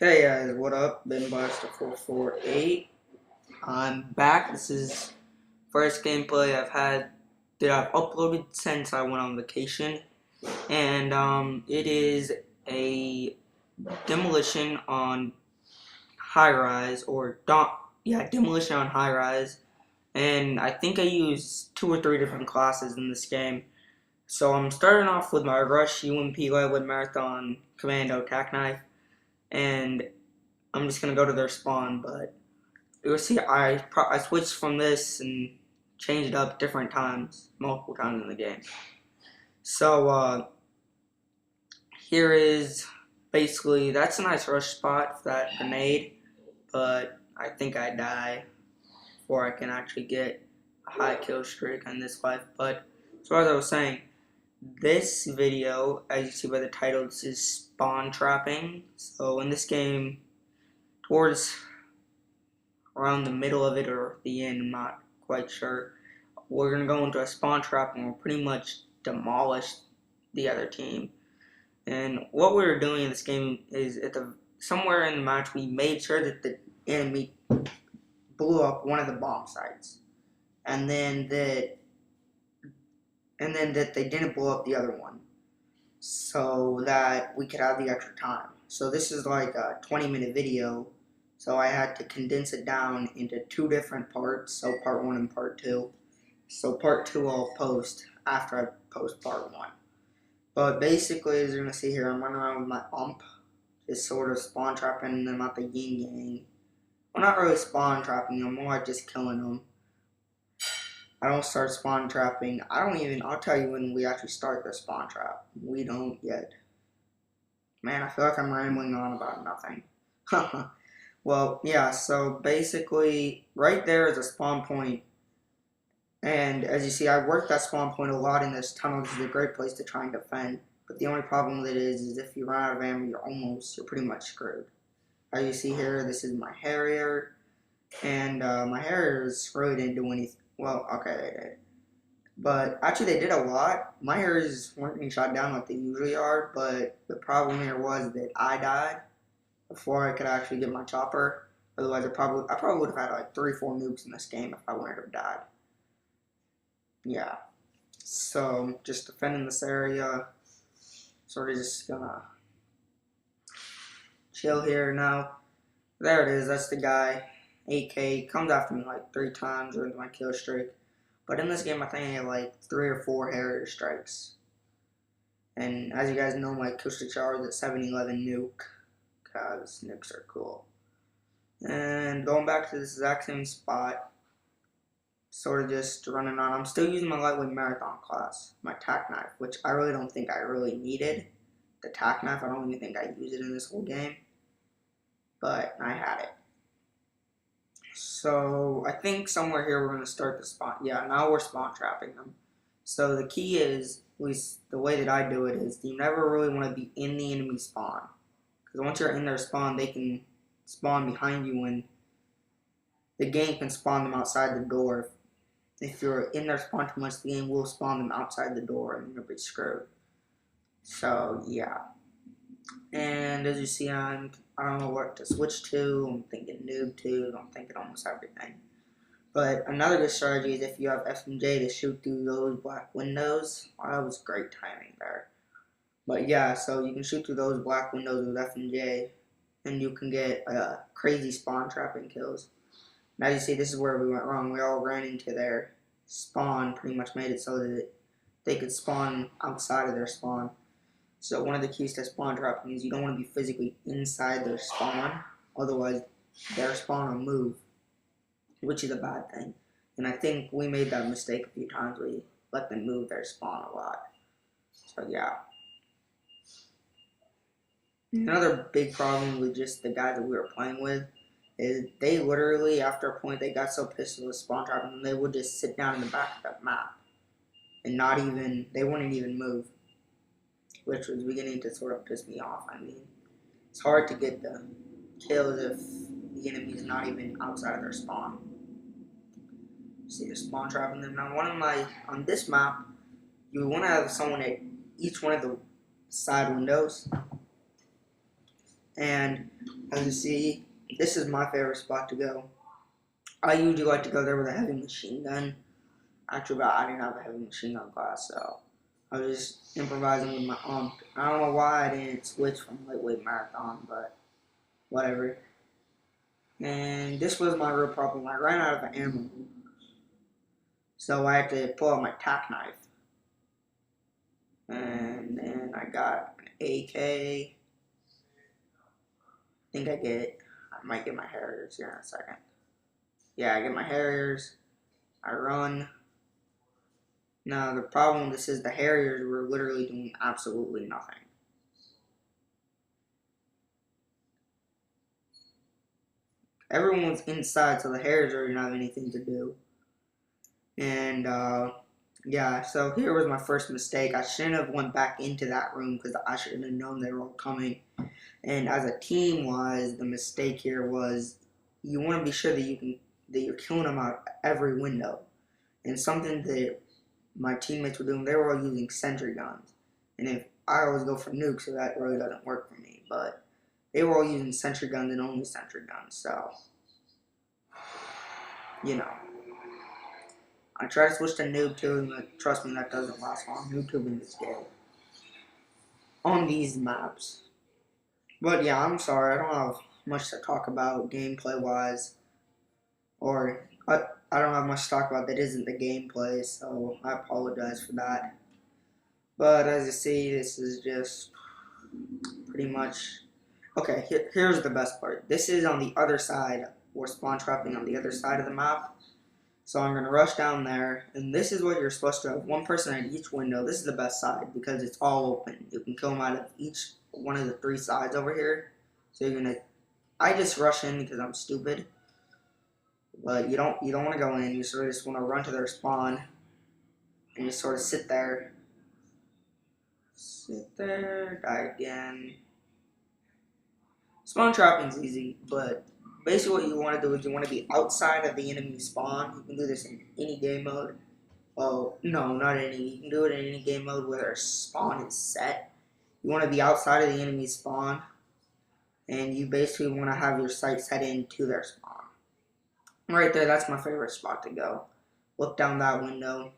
Hey guys, what up? Ben Blaster 448. I'm back. This is first gameplay I've uploaded since I went on vacation, and it is a demolition on high rise demolition on high rise, and I think I used 2 or 3 different classes in this game. So I'm starting off with my Rush UMP Lightwood Marathon Commando Tack Knife, and I'm just gonna go to their spawn, but you'll see I switched from this and changed it up different times, multiple times in the game. So here is basically, that's a nice rush spot for that grenade, but I think I die before I can actually get a high kill streak on this life. But so as I was saying, this video, as you see by the title, this is spawn trapping. So in this game, towards around the middle of it or the end, I'm not quite sure, we're going to go into a spawn trap and we'll pretty much demolish the other team. And what we were doing in this game is somewhere in the match we made sure that the enemy blew up one of the bomb sites, and then that they didn't blow up the other one, so that we could have the extra time. So this is like a 20-minute video, so I had to condense it down into 2 different parts, so part 1 and part 2. So part 2 I'll post after I post part 1. But basically, as you're going to see here, I'm running around with my ump, just sort of spawn trapping them at the yin yang. Well, not really spawn trapping them, more like just killing them. I don't start spawn trapping. I'll tell you when we actually start the spawn trap. We don't yet. Man, I feel like I'm rambling on about nothing. Well, yeah, so basically, right there is a spawn point. And as you see, I worked that spawn point a lot in this tunnel. This is a great place to try and defend. But the only problem with it is if you run out of ammo, you're pretty much screwed. As you see here, this is my Harrier. And my Harriers really didn't do anything. Well, okay, they did. But actually, they did a lot. My Harriers weren't being shot down like they usually are. But the problem here was that I died before I could actually get my chopper. Otherwise, I probably would have had like 3 or 4 nukes in this game if I wouldn't have died. Yeah, so just defending this area, sort of just gonna chill here now. There it is, that's the guy, AK, comes after me like 3 times during my kill streak. But in this game, I think I had like 3 or 4 Harrier strikes. And as you guys know, my kill streaks are at 7-11 nuke, because nukes are cool. And going back to this exact same spot, sort of just running on. I'm still using my lightweight marathon class, my tack knife, which I really don't think I really needed. The tack knife, I don't even think I used it in this whole game, but I had it. So I think somewhere here we're going to start the spawn. Yeah, now we're spawn trapping them. So the key is, at least the way that I do it, is you never really want to be in the enemy spawn. Because once you're in their spawn, they can spawn behind you, and the game can spawn them outside the door. If you're in their spawn too much, the game will spawn them outside the door and you'll be screwed. So, yeah. And as you see, I don't know what to switch to. I'm thinking noob tube. I'm thinking almost everything. But another good strategy is if you have FMJ to shoot through those black windows. Oh, that was great timing there. But yeah, so you can shoot through those black windows with FMJ, and you can get crazy spawn trapping kills. Now you see, this is where we went wrong. We all ran into their spawn, pretty much made it so that they could spawn outside of their spawn. So one of the keys to spawn trapping is you don't want to be physically inside their spawn, otherwise their spawn will move, which is a bad thing. And I think we made that mistake a few times. We let them move their spawn a lot. So yeah. Another big problem with just the guy that we were playing with is they literally, after a point, they got so pissed with spawn trapping, they would just sit down in the back of that map and they wouldn't even move, which was beginning to sort of piss me off. I mean, it's hard to get the kills if the enemy is not even outside of their spawn. See, the spawn trapping them. Now, on this map, you want to have someone at each one of the side windows. And As you see, this is my favorite spot to go. I usually like to go there with a heavy machine gun. Actually, but I didn't have a heavy machine gun class, so I was just improvising with my ump. I don't know why I didn't switch from lightweight marathon, but whatever. And this was my real problem. I ran out of ammo, so I had to pull out my tack knife. And then I got an AK. I think I might get my Harriers here in a second. Yeah, I get my Harriers. I run. Now, the problem with this is the Harriers were literally doing absolutely nothing. Everyone was inside, so the Harriers didn't have anything to do. And, yeah, so here was my first mistake. I shouldn't have went back into that room because I should have known they were all coming. And as a team-wise, the mistake here was you want to be sure that you're killing them out every window. And something that my teammates were doing, they were all using sentry guns. And if I always go for nukes, so that really doesn't work for me. But they were all using sentry guns and only sentry guns, so, you know. I tried to switch to noob tubing, but trust me, that doesn't last long. Noob tubing is gay. On these maps. But yeah, I'm sorry, I don't have much to talk about gameplay-wise. Or, I don't have much to talk about that isn't the gameplay, so I apologize for that. But as you see, this is just pretty much... Okay, here's the best part. This is on the other side. We're spawn trapping on the other side of the map. So I'm going to rush down there, and this is what you're supposed to have. One person at each window. This is the best side because it's all open. You can kill them out of each one of the three sides over here. So you're going to... I just rush in because I'm stupid. But you don't want to go in. You sort of just want to run to their spawn and just sort of sit there. Sit there, die again. Spawn trapping's easy, but basically what you want to do is you want to be outside of the enemy spawn. You can do this in any game mode. Oh, no, not any. You can do it in any game mode where their spawn is set. You want to be outside of the enemy spawn, and you basically want to have your sight set into their spawn. Right there, that's my favorite spot to go. Look down that window.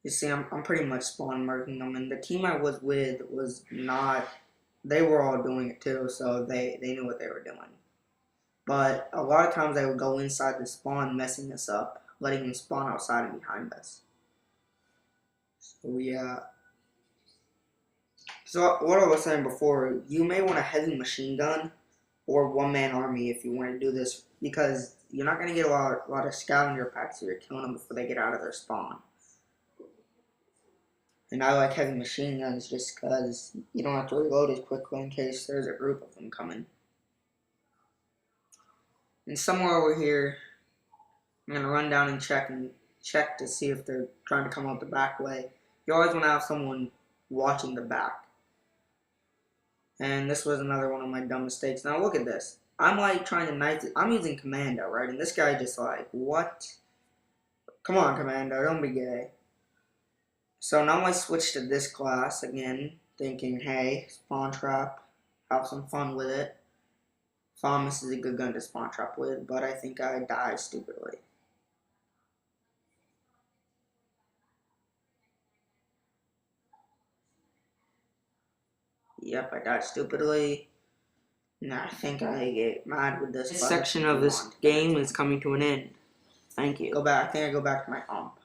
You see, I'm pretty much spawn marking them, and the team I was with was not... They were all doing it too, so they knew what they were doing. But a lot of times I would go inside the spawn, messing us up, letting them spawn outside and behind us. So yeah. So what I was saying before, you may want a heavy machine gun or one-man army if you want to do this, because you're not going to get a lot of scavenger packs if you're killing them before they get out of their spawn. And I like heavy machine guns just because you don't have to reload as quickly in case there's a group of them coming. And somewhere over here, I'm going to run down and check to see if they're trying to come out the back way. You always want to have someone watching the back. And this was another one of my dumb mistakes. Now look at this. I'm like trying to knife it. I'm using Commando, right? And this guy just like, what? Come on, Commando, don't be gay. So now I switched to this class again, thinking, hey, spawn trap, have some fun with it. FAMAS is a good gun to spawn trap with, but I think I died stupidly. Yep, I died stupidly. And I think I get mad with this. This section of this game is coming to an end. Thank you. I think I go back to my ump.